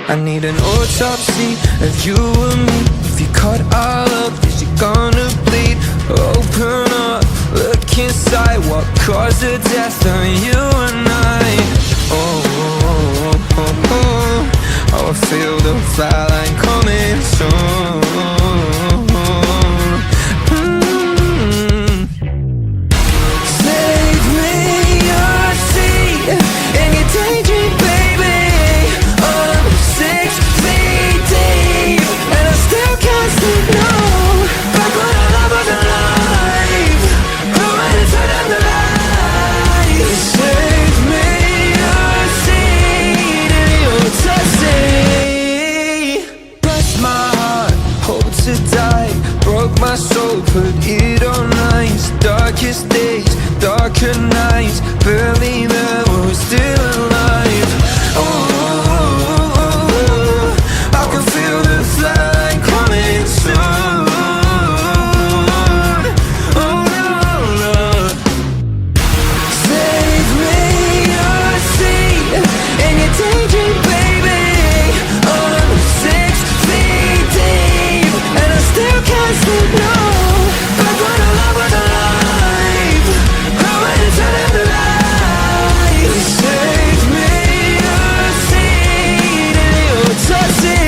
I need an autopsy of you and me. If you cut all up, is you gonna bleed? Open up, look inside. What caused the death of you and I? Oh, oh, oh, oh, oh. Oh, I feel the flatline coming soon. Save me your seat in your daydream, baby. I'm 6 feet deep and I still can't sleep, no. Back when our love was alive, who made it turn out the light? Save me your seat in your taxi. Bless my heart, hope to die. Broke my soul, put it on ice. Darkest days, darker nights. Barely there, we're still alive. Oh, oh, oh, oh. I can feel the flag coming soon. Oh no, no. Save me your seat in your daydream, baby. I'm 6 feet deep and I still can't sleep, no. Back when our love was alive, who made it turn out the light? Save me your seat in your taxi.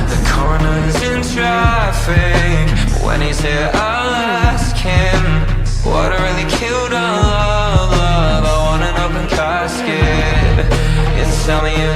The coroner's in traffic. When he's here, I'll ask him what really killed our love. I want an open casket. You tell me you